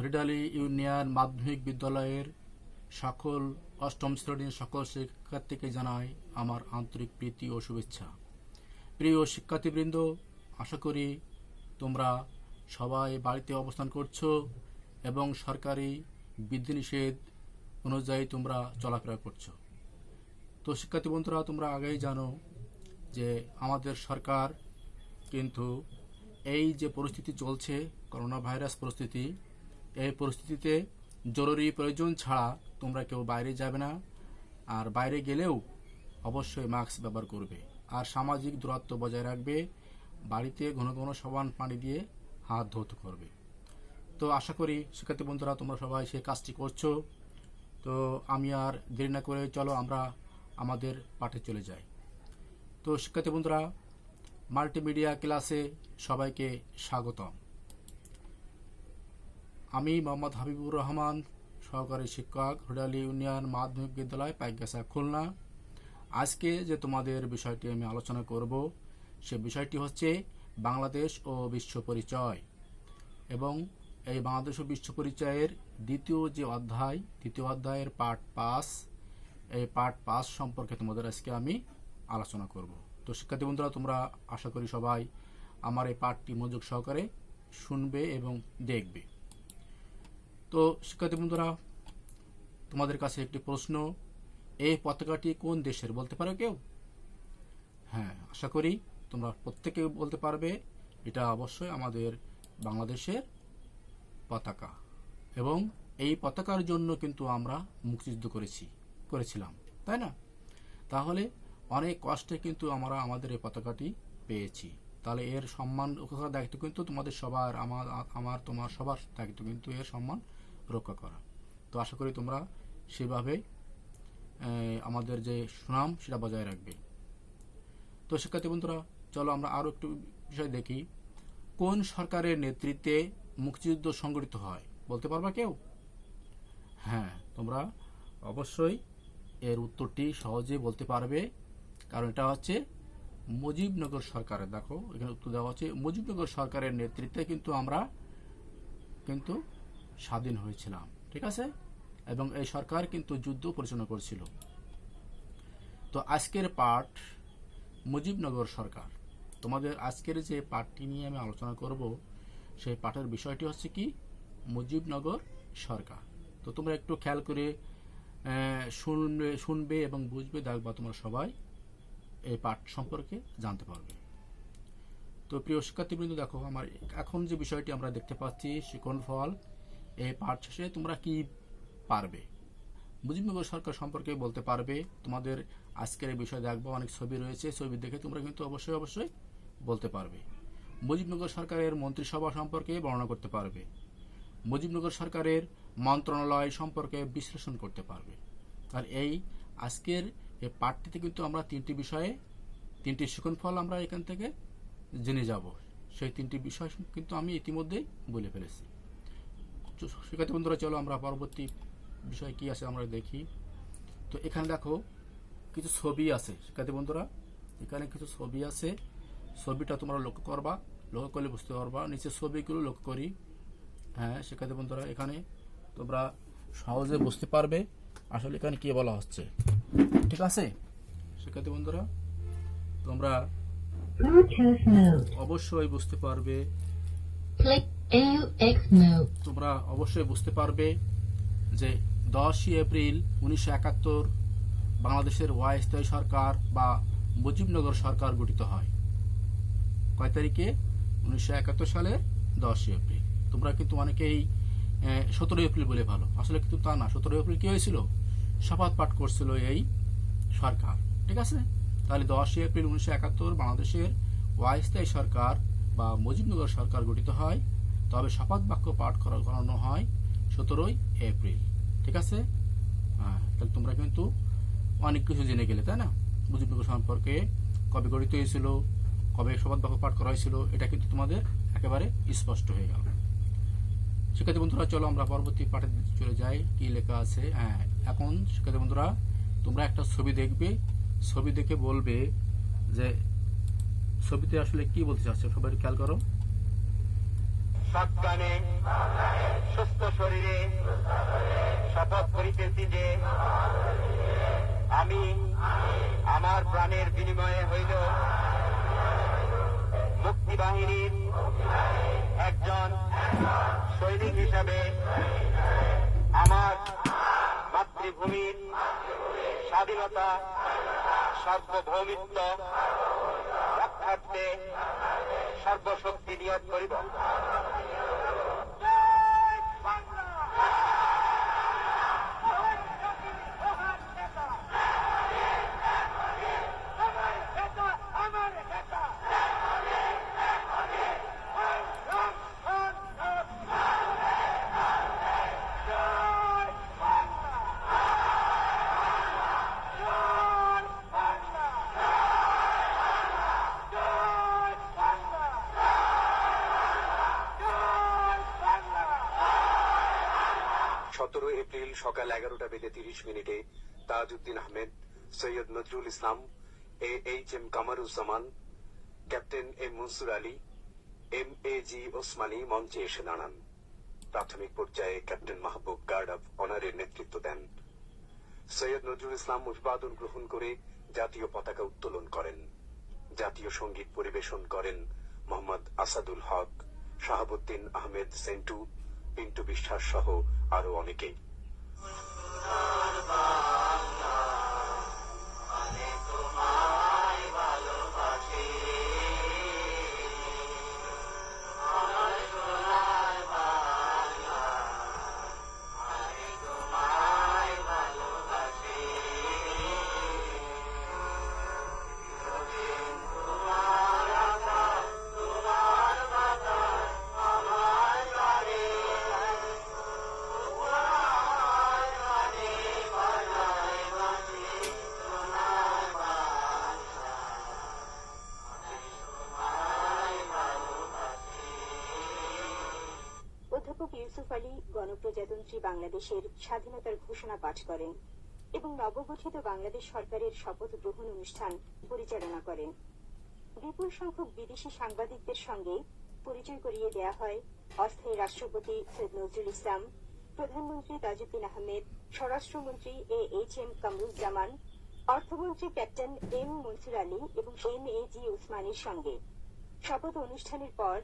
হরিডালি union মাধ্যমিক বিদ্যালয়ের সকল অষ্টম শ্রেণীর সকল শিক্ষার্থীকে জানাই আমার আন্তরিক প্রীতি ও শুভেচ্ছা। প্রিয় শিক্ষার্থীবৃন্দ, আশা করি তোমরা সবাই বাড়িতে অবস্থান করছো এবং সরকারি বিধিনিষেধ অনুযায়ী তোমরা চলাফেরা করছো। তো শিক্ষার্থী বন্ধুরা, তোমরা আগেই জানো যে আমাদের সরকার কিন্তু এই যে পরিস্থিতি চলছে, করোনা ভাইরাস পরিস্থিতি, এই পরিস্থিতিতে জরুরি প্রয়োজন ছাড়া তোমরা কেউ বাইরে যাবে না, আর বাইরে গেলেও অবশ্যই মাস্ক ব্যবহার করবে আর সামাজিক দূরত্ব বজায় রাখবে। বাড়িতে ঘন ঘন সাবান পানি দিয়ে হাত ধৌত করবে। তো আশা করি শিক্ষার্থী বন্ধুরা তোমরা সবাই সেই কাজটি করছো। তো আমি আর দেরি না করে চলো আমরা আমাদের পাঠে চলে যাই। তো শিক্ষার্থী বন্ধুরা, মাল্টিমিডিয়া ক্লাসে সবাইকে স্বাগতম। আমি মোহাম্মদ হাবিবুর রহমান, সহকারী শিক্ষক, হরিডালি ইউনিয়ন মাধ্যমিক বিদ্যালয়, পাইকগাছা, খুলনা। আজকে যে তোমাদের বিষয়টি আমি আলোচনা করব, সে বিষয়টি হচ্ছে বাংলাদেশ ও বিশ্ব পরিচয়। এবং এই বাংলাদেশ ও বিশ্ব পরিচয়ের দ্বিতীয় অধ্যায়ের পার্ট 5, এই পার্ট 5 সম্পর্কে তোমাদের আজকে আমি আলোচনা করব। তো শিক্ষার্থী বন্ধুরা, তোমরা আশা করি সবাই আমার এই পাঠটি মনোযোগ সহকারে শুনবে এবং দেখবে। তো শিক্ষার্থী বন্ধুরা, তোমাদের কাছে একটি প্রশ্ন, এই পতাকাটি কোন দেশের বলতে পারো কেউ? হ্যাঁ, আশা করি তোমরা প্রত্যেকে বলতে পারবে এটা অবশ্যই আমাদের বাংলাদেশের পতাকা। এবং এই পতাকার জন্য কিন্তু আমরা মুক্তিযুদ্ধ করেছিলাম, তাই না? তাহলে অনেক কষ্টে কিন্তু আমরা আমাদের এই পতাকাটি পেয়েছি। তাহলে এর সম্মান রক্ষার দায়িত্ব কিন্তু তোমাদের সবার, তোমার সবার দায়িত্ব কিন্তু এর সম্মান রক্ষা করা। তো আশা করি তোমরা সেভাবে আমাদের যে সুনাম সেটা বজায় রাখবে। তো শিক্ষার্থী বন্ধুরা, চলো আমরা আরও একটু বিষয় দেখি। কোন সরকারের নেতৃত্বে মুক্তিযুদ্ধ সংগঠিত হয় বলতে পারবা কেউ? হ্যাঁ, তোমরা অবশ্যই এর উত্তরটি সহজে বলতে পারবে, কারণ এটা হচ্ছে মুজিবনগর সরকারের। দেখো এখানে উত্তর দেওয়া হচ্ছে মুজিবনগর সরকারের নেতৃত্বে কিন্তু আমরা কিন্তু স্বাধীন হয়েছিলাম, ঠিক আছে? এবং এই সরকার কিন্তু যুদ্ধ পরিচালনা করছিল। তো আজকের পাঠ মুজিবনগর সরকার। তোমাদের আজকের যে পাঠটি নিয়ে আমি আলোচনা করব, সেই পাঠের বিষয়টি হচ্ছে কি মুজিবনগর সরকার। তো তোমরা একটু খেয়াল করে শুনবে এবং বুঝবে, দেখবা তোমরা সবাই এই পাঠ সম্পর্কে জানতে পারবে। তো প্রিয় শিক্ষার্থীবৃন্দ, দেখো আমার এখন যে বিষয়টি আমরা দেখতে পাচ্ছি শিকন ফল, এই পাঠ শেষে তোমরা কি পারবে? মুজিবনগর সরকার সম্পর্কে বলতে পারবে। তোমাদের আজকের এই বিষয় দেখবো, অনেক ছবি রয়েছে, ছবি দেখে তোমরা কিন্তু অবশ্যই বলতে পারবে। মুজিবনগর সরকারের মন্ত্রিসভা সম্পর্কে বর্ণনা করতে পারবে। মুজিবনগর সরকারের মন্ত্রণালয় সম্পর্কে বিশ্লেষণ করতে পারবে। আর এই আজকের এই পাঠটিতে কিন্তু আমরা তিনটি শিকন ফল আমরা এখান থেকে জেনে যাব। সেই 3টি বিষয় কিন্তু আমি ইতিমধ্যেই বলে ফেলেছি। শিক্ষার্থী বন্ধুরা, চলো আমরা পরবর্তী বিষয় কি আছে আমরা দেখি। তো এখানে দেখো কিছু ছবি আছে শিক্ষার্থী বন্ধুরা, এখানে কিছু ছবি আছে। ছবিটা তোমরা লক্ষ্য করলে বুঝতে পারবা। নিচে ছবিগুলো লক্ষ্য করি। হ্যাঁ শিক্ষার্থী বন্ধুরা, এখানে তোমরা সহজে বুঝতে পারবে আসলে এখানে কি বলা হচ্ছে, ঠিক আছে? শিক্ষার্থী বন্ধুরা, তোমরা অবশ্যই বুঝতে পারবে, তোমরা অবশ্যই বুঝতে পারবে যে 10ই এপ্রিল 1971 বাংলাদেশের অস্থায়ী সরকার বা মুজিবনগর সরকার গঠিত হয়। কয় তারিখে? 1971 সালের 10ই এপ্রিল। তোমরা কিন্তু অনেকেই 17 এপ্রিল বলে ভালো, আসলে কিন্তু তা না। 17 এপ্রিল কি হয়েছিল? শপথ পাঠ করছিল এই সরকার, ঠিক আছে? তাহলে 10ই এপ্রিল 1971 বাংলাদেশের অস্থায়ী সরকার বা মুজিবনগর সরকার গঠিত হয়। তবে শপথ বাক্য পাঠ করানো হয় 17ই এপ্রিল, ঠিক আছে? হ্যাঁ, তাহলে তোমরা কিন্তু অনেক কিছু জেনে গেলে, তাই না? মুজিবনগর সম্পর্কে কবে গঠিত হয়েছিল, কবে শপথ বাক্য পাঠ করা হয়েছিল, এটা কিন্তু তোমাদের একেবারে স্পষ্ট হয়ে গেল। শিক্ষার্থী বন্ধুরা, চলো আমরা পরবর্তী পাঠে চলে যাই। কি লেখা আছে? হ্যাঁ, এখন শিক্ষার্থী বন্ধুরা তোমরা একটা ছবি দেখবে, ছবি দেখে বলবে যে ছবিতে আসলে কি বলতে চাচ্ছে। সবাই খেয়াল করো। সজ্ঞানে সুস্থ শরীরে শপথ করিতেছি যে আমি আমার প্রাণের বিনিময়ে হইল মুক্তিবাহিনীর একজন সৈনিক হিসাবে আমার মাতৃভূমির স্বাধীনতা সার্বভৌমিত্ব রক্ষার্থে সর্বশক্তি নিয়োগ করিব। এপ্রিল সকাল 11:30 Tajuddin Ahmed, Syed Nazrul Islam, AHM Kamaruzzaman, captain M Mansur Ali, MAG Osmani মঞ্চে এসে দাঁড়ান। প্রাথমিক পর্যায়ে ক্যাপ্টেন মাহবুব গার্ড অব অনারের নেতৃত্ব দেন। সৈয়দ নজরুল ইসলাম অভিবাদন গ্রহণ করে জাতীয় পতাকা উত্তোলন করেন। জাতীয় সঙ্গীত পরিবেশন করেন মোহাম্মদ আসাদুল হক, শাহাবুদ্দিন আহমেদ সেন্টু, পিন্টু বিশ্বাস সহ আরো অনেকেই। অধ্যাপক ইউসুফ আলী গণপ্রজাতন্ত্রী বাংলাদেশের স্বাধীনতার ঘোষণা পাঠ করেন এবং নবগঠিত বাংলাদেশ সরকারের শপথ গ্রহণ অনুষ্ঠান পরিচালনা করেন। বিপুল সংখ্যক বিদেশি সাংবাদিকদের সঙ্গে পরিচয় করিয়ে দেয়া হয় অস্থায়ী রাষ্ট্রপতি সৈয়দ নজরুল ইসলাম, প্রধানমন্ত্রী তাজউদ্দিন আহমেদ, স্বরাষ্ট্রমন্ত্রী AHM কামরুজ্জামান, অর্থমন্ত্রী ক্যাপ্টেন এম মনসুর আলী এবং MAG ওসমানীর সঙ্গে। শপথ অনুষ্ঠানের পর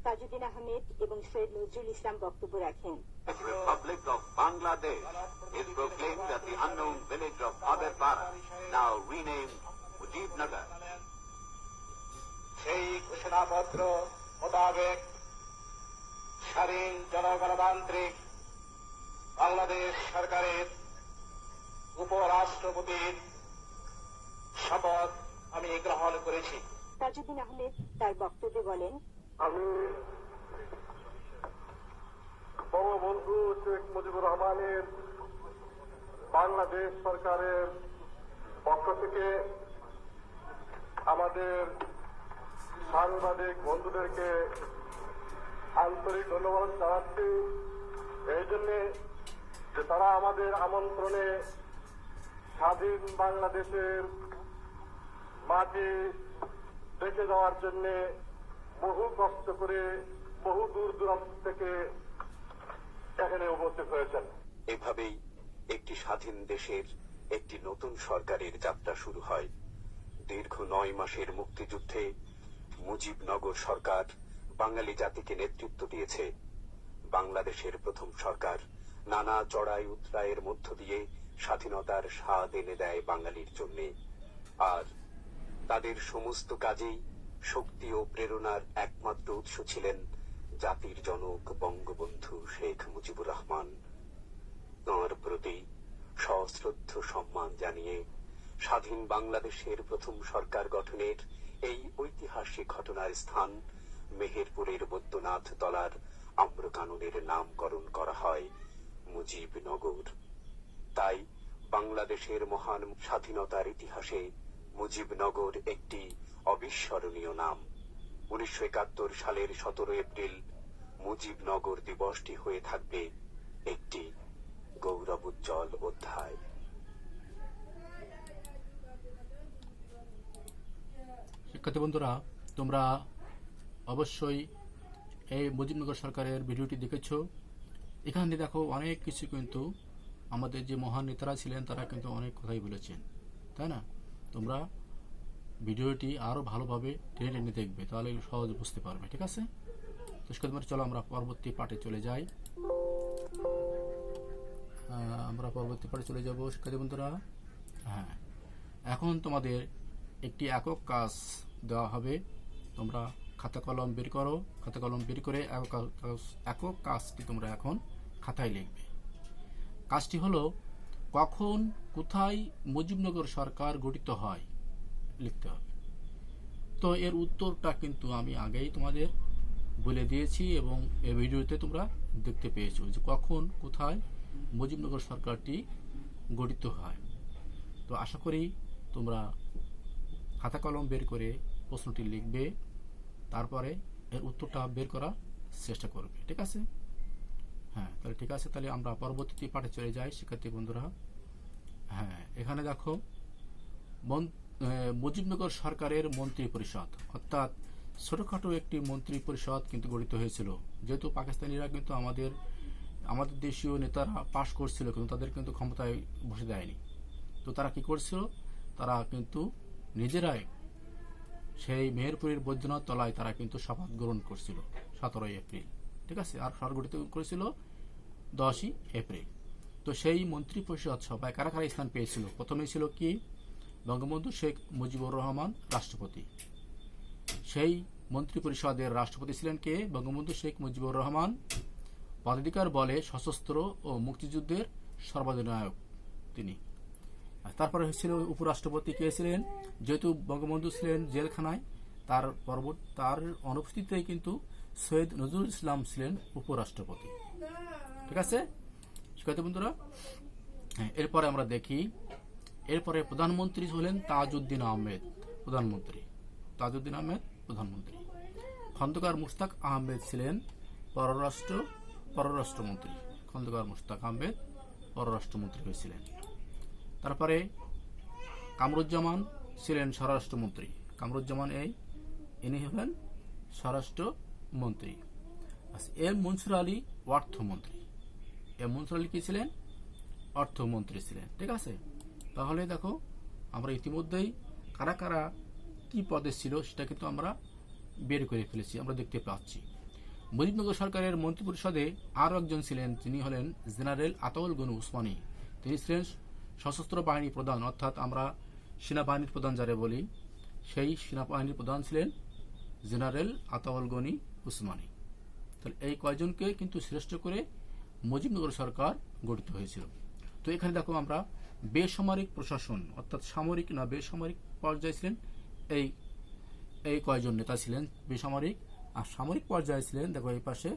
তাজউদ্দিন আহমেদ এবং সৈয়দ নজরুল ইসলাম বক্তব্য রাখেন। Republic of Bangladesh is proclaimed at the unknown village of Aberpara, now renamed Mujibnagar. সেই ঘোষণাপত্র মোতাবেক স্বাধীন জনগণতান্ত্রিক বাংলাদেশ সরকারের উপরাষ্ট্রপতির শপথ আমি গ্রহণ করেছি। তাজউদ্দিন আহমেদ তার বক্তব্যে বলেন, আমি বঙ্গবন্ধু শেখ মুজিবুর রহমানের বাংলাদেশ সরকারের পক্ষ থেকে আমাদের সাংবাদিক বন্ধুদেরকে আন্তরিক ধন্যবাদ জানাচ্ছি এই জন্যে যে তারা আমাদের আমন্ত্রণে স্বাধীন বাংলাদেশের মাটি দেখে যাওয়ার জন্য বহু কষ্ট করে বহু দূর দূরান্ত থেকে এখানে উপস্থিত হয়েছেন। এভাবেই একটি স্বাধীন দেশের একটি নতুন সরকারের যাত্রা শুরু হয়। দীর্ঘ 9 মাসের মুক্তিযুদ্ধে মুজিবনগর সরকার বাঙালি জাতিকে নেতৃত্ব দিয়েছে। বাংলাদেশের প্রথম সরকার নানা চড়াই উতরাইয়ের মধ্য দিয়ে স্বাধীনতার স্বাদ এনে দেয় বাঙালির জন্য। আর তাদের সমস্ত কাজেই শক্তি ও প্রেরণার একমাত্র উৎস ছিলেন জাতির জনক বঙ্গবন্ধু শেখ মুজিবুর রহমান। তাঁর প্রতি সশ্রদ্ধ সম্মান জানিয়ে স্বাধীন বাংলাদেশের প্রথম সরকার গঠনের এই ঐতিহাসিক ঘটনার স্থান মেহেরপুরের বৈদ্যনাথ তলার আম্রকাননের নামকরণ করা হয় মুজিবনগর। তাই বাংলাদেশের মহান স্বাধীনতার ইতিহাসে মুজিবনগর একটি অবিস্মরণীয় নাম। 1971 সালের 17 এপ্রিল মুজিবনগর দিবসটি হয়ে থাকবে একটি গৌরবোজ্জ্বল অধ্যায়। শিক্ষার্থী বন্ধুরা, তোমরা অবশ্যই এই মুজিবনগর সরকারের ভিডিওটি দেখেছ। এখানে দেখো অনেক কিছু কিন্তু আমাদের যে মহান নেতারা ছিলেন তারা কিন্তু অনেক কথাই বলেছেন, তাই না? তোমরা ভিডিওটি আরও ভালোভাবে টেনে টেনে দেখবে, তাহলে সহজে বুঝতে পারবে। ঠিক আছে, তো সেক্ষেত্রে চলো আমরা পরবর্তী পার্টে চলে যাই। আমরা পরবর্তী পার্টে চলে যাব শিক্ষার্থী বন্ধুরা। হ্যাঁ, এখন তোমাদের একটি একক কাজ দেওয়া হবে। তোমরা খাতা কলম বের করো, খাতা কলম বের করে একক কাজটি তোমরা এখন খাতায় লিখবে। কাজটি হলো, কখন কোথায় মুজিবনগর সরকার গঠিত হয় লিখতে হবে। তো এর উত্তরটা কিন্তু আমি আগেই তোমাদের বলে দিয়েছি এবং এই ভিডিওতে তোমরা দেখতে পেয়েছো যে কখন কোথায় মুজিবনগর সরকারটি গঠিত হয়। তো আশা করি তোমরা খাতা কলম বের করে প্রশ্নটি লিখবে, তারপরে এর উত্তরটা বের করার চেষ্টা করবে। ঠিক আছে? হ্যাঁ, তাহলে ঠিক আছে, তাহলে আমরা পরবর্তী পাঠে চলে যাই শিক্ষার্থী বন্ধুরা। হ্যাঁ, এখানে দেখো মুজিবনগর সরকারের মন্ত্রী পরিষদ, অর্থাৎ ছোটখাটো একটি মন্ত্রী পরিষদ কিন্তু গঠিত হয়েছিল। যেহেতু পাকিস্তানিরা কিন্তু আমাদের দেশীয় নেতারা পাশ করছিল, কিন্তু তাদের কিন্তু ক্ষমতায় বসে দেয়নি। তো তারা কি করছিল, তারা কিন্তু নিজেরাই সেই মেহেরপুরের বৈদ্যনাথ তলায় তারা কিন্তু শপথ গ্রহণ করছিল 17 এপ্রিল। ঠিক আছে, আর সরকার গঠিত করেছিল 10 এপ্রিল। তো সেই মন্ত্রী পরিষদ সভায় কারা কারা স্থান পেয়েছিল? প্রথমে ছিল কি, বঙ্গবন্ধু শেখ মুজিবুর রহমান রাষ্ট্রপতি। সেই মন্ত্রী পরিষদের রাষ্ট্রপতি ছিলেন কে? বঙ্গবন্ধু শেখ মুজিবুর রহমান। পদাধিকার বলে সশস্ত্র ও মুক্তিযুদ্ধের সর্বাধিনায়ক তিনি। তারপরে ছিল উপরাষ্ট্রপতি কে ছিলেন? যেহেতু বঙ্গবন্ধু ছিলেন জেলখানায়, তার অনুপস্থিতিতে কিন্তু সৈয়দ নজরুল ইসলাম ছিলেন উপরাষ্ট্রপতি। ঠিক আছে শিক্ষার্থী বন্ধুরা? হ্যাঁ, এরপরে আমরা দেখি, এরপরে প্রধানমন্ত্রী হলেন তাজউদ্দিন আহমেদ। প্রধানমন্ত্রী। খন্দকার মুশতাক আহমেদ ছিলেন পররাষ্ট্রমন্ত্রী। খন্দকার মুশতাক আহমেদ পররাষ্ট্রমন্ত্রী হয়েছিলেন। তারপরে কামরুজ্জামান ছিলেন স্বরাষ্ট্রমন্ত্রী। ইনি হলেন স্বরাষ্ট্রমন্ত্রী। এম মনসুর আলী অর্থমন্ত্রী। কি ছিলেন? অর্থমন্ত্রী ছিলেন। ঠিক আছে, তাহলে দেখো আমরা ইতিমধ্যেই কারা কারা কি পদে ছিল সেটা কিন্তু আমরা বের করে ফেলেছি, আমরা দেখতে পাচ্ছি। মুজিবনগর সরকারের মন্ত্রিপরিষদে আরও একজন ছিলেন, তিনি হলেন জেনারেল আতাউল গনি উসমানী। তিনি ছিলেন সশস্ত্র বাহিনী প্রধান, অর্থাৎ আমরা সেনাবাহিনীর প্রধান যারা বলি, সেই সেনাবাহিনীর প্রধান ছিলেন জেনারেল আতাউল গনি উসমানী। তাহলে এই কয়জনকে কিন্তু শ্রেষ্ঠ করে মুজিবনগর সরকার গঠিত হয়েছিল। তো এখানে দেখো আমরা বেসামরিক প্রশাসন, অর্থাৎ সামরিক না বেসামরিক পর্যায়ে ছিলেন এই কয়জন নেতা ছিলেন বেসামরিক, আর সামরিক পর্যায়ে ছিলেন দেখো এই পাশে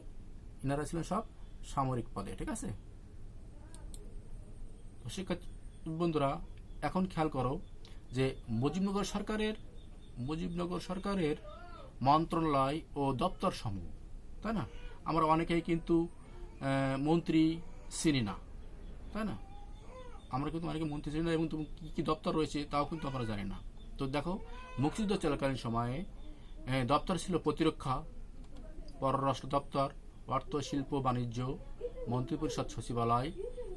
এনারা ছিলেন সব সামরিক পদে। ঠিক আছে, শিক্ষার্থী বন্ধুরা এখন খেয়াল করো যে মুজিবনগর সরকারের মন্ত্রণালয় ও দপ্তর সমূহ, তাই না? আমরা অনেকেই কিন্তু মন্ত্রী চিনি না, তাই না? আমরা কিন্তু অনেকে মন্ত্রী চিনি না এবং কি কি দপ্তর রয়েছে তাও কিন্তু আমরা জানি না। তো দেখো মুক্তিযুদ্ধ চলাকালীন সময়ে দপ্তর ছিল প্রতিরক্ষা, পররাষ্ট্র দপ্তর, অর্থ শিল্প বাণিজ্য, মন্ত্রিপরিষদ সচিবালয়,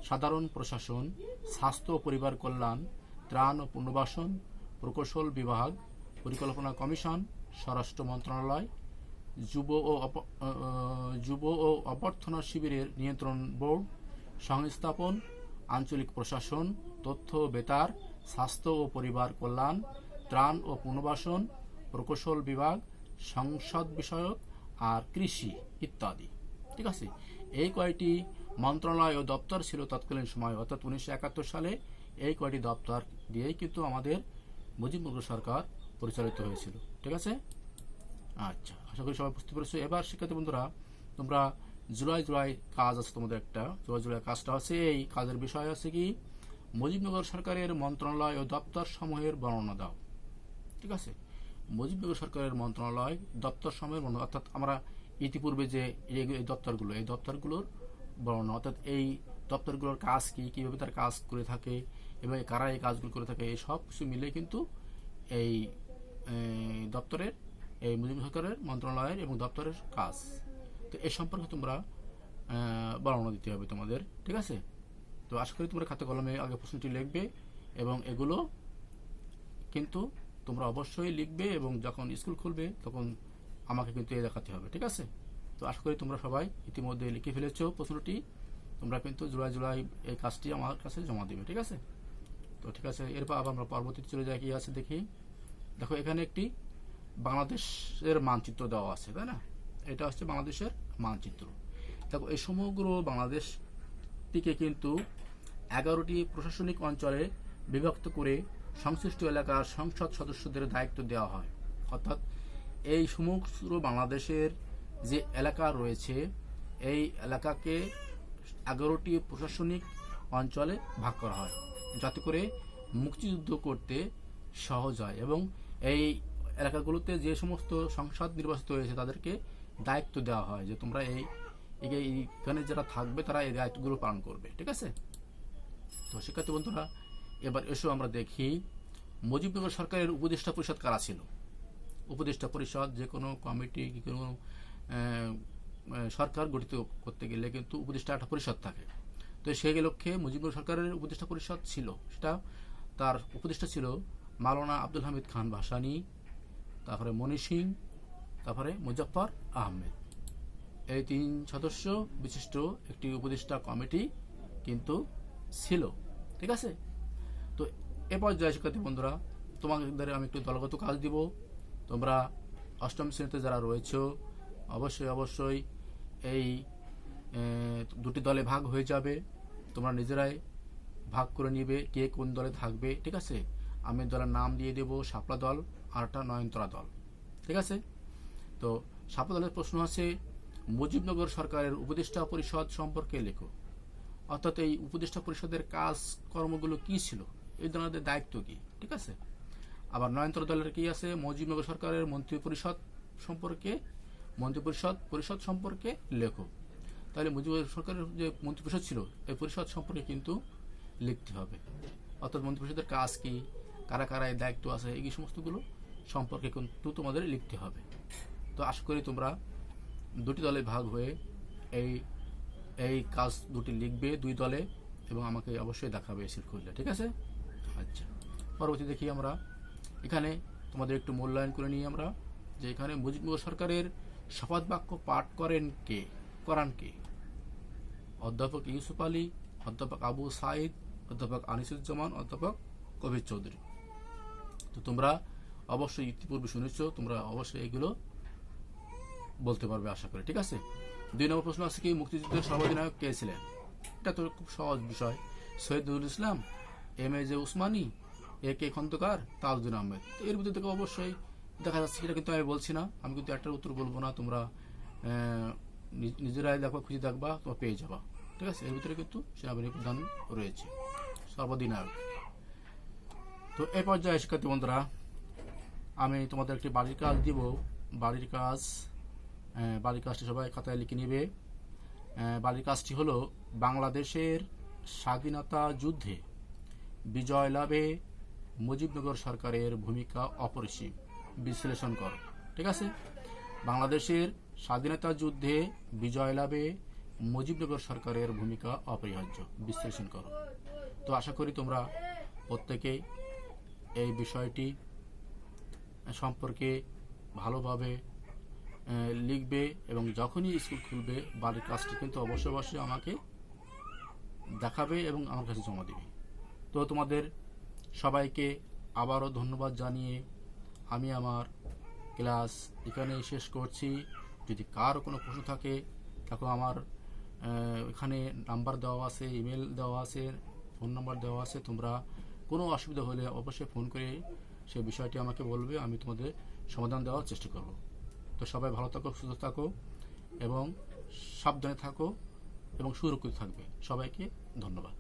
সাধারণ প্রশাসন, স্বাস্থ্য ও পরিবার কল্যাণ, ত্রাণ ও পুনর্বাসন, প্রকৌশল বিভাগ, পরিকল্পনা কমিশন, স্বরাষ্ট্র মন্ত্রণালয়, যুব ও অভ্যর্থনা শিবিরের নিয়ন্ত্রণ বোর্ড, সংস্থাপন, আঞ্চলিক প্রশাসন, তথ্য ও বেতার, স্বাস্থ্য ও পরিবার কল্যাণ, ত্রাণ ও পুনর্বাসন, প্রকৌশল বিভাগ, সংসদ বিষয়ক আর কৃষি ইত্যাদি। ঠিক আছে, এই কয়টি মন্ত্রণালয় ও দপ্তর ছিল তৎকালীন সময়, অর্থাৎ 1971 সালে এই কয়টি দপ্তর দিয়েই কিন্তু আমাদের মুজিবনগর সরকার পরিচালিত হয়েছিল। ঠিক আছে, আচ্ছা, আশা করি সবাই বুঝতে পেরেছো। এবার শিক্ষার্থী বন্ধুরা তোমরা জুলাই কাজ আছে তোমাদের একটা, জুলাই কাজটা আছে, এই কাজের বিষয় আছে কি মুজিবনগর সরকারের মন্ত্রণালয় ও দপ্তর সমূহের বর্ণনা দাও। ঠিক আছে, মুজিবনগর সরকারের মন্ত্রণালয় দপ্তর সমূহের বর্ণনা, অর্থাৎ আমরা ইতিপূর্বে যে এই দপ্তরগুলোর বর্ণনা, অর্থাৎ এই দপ্তরগুলোর কাজ কি, কিভাবে তার কাজ করে থাকে এবং কারা এই কাজগুলো করে থাকে, এই সব কিছু মিলে কিন্তু এই দপ্তরের, এই মুজিবনগর সরকারের মন্ত্রণালয়ের এবং দপ্তরের কাজ। তো এই সম্পর্কে তোমরা বর্ণনা দিতে হবে তোমাদের, ঠিক আছে। তো আশা করি তোমরা খাতা কলমে আগে প্রশ্নটি লিখবে এবং এগুলো কিন্তু তোমরা অবশ্যই লিখবে এবং যখন স্কুল খুলবে তখন আমাকে কিন্তু দেখাতে হবে, ঠিক আছে। তো আশা করি তোমরা সবাই ইতিমধ্যে লিখে ফেলেছো প্রশ্নটি, তোমরা কিন্তু জুলাই এই কাজটি আমার কাছে জমা দিবে, ঠিক আছে। তো ঠিক আছে, এরপর আবার আমরা পরবর্তীতে চলে যাই, কি আছে দেখি। দেখো এখানে একটি বাংলাদেশের মানচিত্র দেওয়া আছে, তাই না? এটা হচ্ছে বাংলাদেশের মানচিত্র। দেখো এই সমগ্র বাংলাদেশটিকে কিন্তু 11টি প্রশাসনিক অঞ্চলে বিভক্ত করে সংশ্লিষ্ট এলাকার সংসদ সদস্যদের দায়িত্ব দেওয়া হয়। অর্থাৎ এই সমগ্র বাংলাদেশের যে এলাকা রয়েছে এই এলাকাকে 11টি প্রশাসনিক অঞ্চলে ভাগ করা হয়, যাতে করে মুক্তিযুদ্ধ করতে সহজ হয় এবং এই এলাকাগুলোতে যে সমস্ত সংসদ নির্বাচিত হয়েছে তাদেরকে দায়িত্ব দেওয়া হয় যে তোমরা এইখানে যারা থাকবে তারা এই দায়িত্বগুলো পালন করবে, ঠিক আছে। তো শিক্ষার্থী বন্ধুরা, এবার এসো আমরা দেখি মুজিবনগর সরকারের উপদেষ্টা পরিষদ কারা ছিল। উপদেষ্টা পরিষদ যে কোনো কমিটি কি কোনো সরকার গঠিত করতে গেলে কিন্তু উপদেষ্টা একটা পরিষদ থাকে। তো সেই লক্ষ্যে মুজিবনগর সরকারের উপদেষ্টা পরিষদ ছিল, সেটা তার উপদেষ্টা ছিল মাওলানা আব্দুল হামিদ খান ভাসানী, তারপরে মনি সিং, তারপরে মুজাফফর আহমেদ। এই 3 সদস্য বিশিষ্ট একটি উপদেষ্টা কমিটি কিন্তু ছিল, ঠিক আছে। তো এ পর্যায়ে শিক্ষার্থী বন্ধুরা, তোমাদের আমি একটু দলগত কাজ দিব। তোমরা 8ম শ্রেণীতে যারা রয়েছে অবশ্যই এই 2টি দলে ভাগ হয়ে যাবে। তোমরা নিজেরাই ভাগ করে নিবে কে কোন দলে থাকবে, ঠিক আছে। আমি দলের নাম দিয়ে দেব শাপলা দল আর একটা নয়নতলা দল, ঠিক আছে। তো শাপলা দলের প্রশ্ন আছে মুজিবনগর সরকারের উপদেষ্টা পরিষদ সম্পর্কে লেখো। অর্থাৎ এই উপদেষ্টা পরিষদের কাজ কর্মগুলো কি ছিল, এই দলের দায়িত্ব কি, ঠিক আছে। আবার নয়নতলা দলের কি আছে, মুজিবনগর সরকারের মন্ত্রিপরিষদ সম্পর্কে লেখো। তাহলে মুজিবনগর সরকারের যে মন্ত্রিপরিষদ ছিল এই পরিষদ সম্পর্কে কিন্তু লিখতে হবে। অর্থাৎ মন্ত্রিপরিষদের কাজ কি, কারা কারা এই দায়িত্ব আছে, এই সমস্তগুলো সম্পর্কে কিন্তু তোমাদের লিখতে হবে। তো আশা করি তোমরা 2টি দলে ভাগ হয়ে এই কাজ 2টি লিখবে 2 দলে এবং আমাকে অবশ্যই দেখাবে সিল খুললে, ঠিক আছে। আচ্ছা, পরবর্তী দেখি আমরা এখানে তোমাদের একটু মূল্যায়ন করে নিই আমরা, যে এখানে মুজিবনগর সরকারের শপথ বাক্য পাঠ করান কে? অধ্যাপক ইউসুফ আলী, অধ্যাপক আবু সাইদ, অধ্যাপক আনিসুজ্জামান, অধ্যাপক কবির চৌধুরী। তো তোমরা অবশ্যই ইতিপূর্বে শুনেছো, তোমরা অবশ্যই এগুলো বলতে পারবে আশা করি, ঠিক আছে। 2 নম্বর প্রশ্ন আছে কি মুক্তিযুদ্ধের সর্বাধিনায়ক কে ছিলেন? এটা তো খুব সহজ বিষয়, শহীদ নজরুল ইসলাম, MAJ উসমানী, AK খন্দকার, তাজউদ্দিন আহমেদ। এর ভিতর থেকে অবশ্যই দেখা যাচ্ছে, সেটা কিন্তু আমি বলছি না, আমি কিন্তু একটার উত্তর বলবো না, তোমরা নিজেরাই দেখবা, খুঁজে দেখবা, তোমরা পেয়ে যাবা, ঠিক আছে। এর ভিতরে কিন্তু সেনাবাহিনী প্রধান রয়েছে সর্বাধিনায়ক। তো এই পর্যায়ে শিক্ষার্থী বন্ধুরা, আমি তোমাদের একটি বাড়ির কাজ দিব। বাড়ির কাজটি সবাই খাতায় লিখে নিবে। বাড়ির কাজটি হলো বাংলাদেশের স্বাধীনতা যুদ্ধে বিজয় লাভে মুজিবনগর সরকারের ভূমিকা অপরিসীম, বিশ্লেষণ করো, ঠিক আছে। বাংলাদেশের স্বাধীনতা যুদ্ধে বিজয় লাভে মুজিবনগর সরকারের ভূমিকা অপরিহার্য, বিশ্লেষণ করো। তো আশা করি তোমরা প্রত্যেকেই এই বিষয়টি সম্পর্কে ভালোভাবে লিখবে এবং যখনই স্কুল খুলবে বাড়ির কাজটি কিন্তু অবশ্যই আমাকে দেখাবে এবং আমার কাছে জমা দেবে। তো তোমাদের সবাইকে আবারও ধন্যবাদ জানিয়ে আমি আমার ক্লাস এখানেই শেষ করছি। যদি কারো কোনো প্রশ্ন থাকে তাহলে আমার এখানে নাম্বার দেওয়া আছে, ইমেল দেওয়া আছে, ফোন নাম্বার দেওয়া আছে। তোমরা কোনো অসুবিধা হলে অবশ্যই ফোন করে সেই বিষয়টি আমাকে বলবে, আমি তোমাদের সমাধান দেওয়ার চেষ্টা করব। তো সবাই ভালো থাকো, সুস্থ থাকো এবং সাবধানে থাকো এবং সুরক্ষিত থাকবে। সবাইকে ধন্যবাদ।